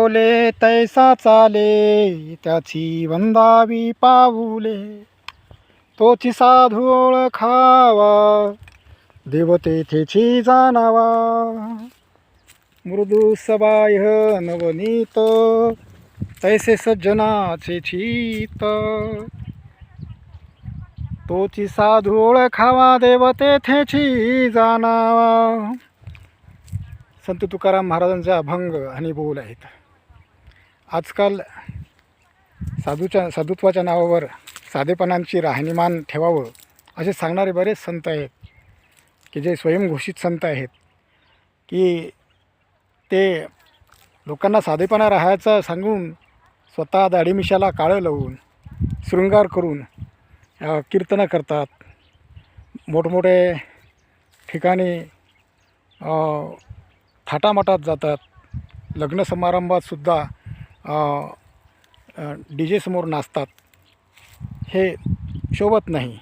बोले तैसा चाले, त्याची वंदावी पाऊले. तोची साधू ओळखावा, देव तेथेची जाणावा. मृदू सबाह्य नवनीत, तैसे सज्जनाचे चित. तोची साधू ओळखावा, देव तेथेची जाणावा. संत तुकाराम महाराजांचे अभंग आणि बोल आहेत. आजकाल साधुत्वाच्या नावावर साधेपणाची राहणीमान ठेवावं असे सांगणारे बरेच संत आहेत, की जे स्वयंघोषित संत आहेत, की ते लोकांना साधेपणा राहायचा सांगून स्वतः दाढीमिशाला काळं लावून शृंगार करून कीर्तनं करतात. मोठमोठे ठिकाणी थाटामाटात जातात. लग्न समारंभातसुद्धा DJ समोर नाचतात. हे शोभत नाही.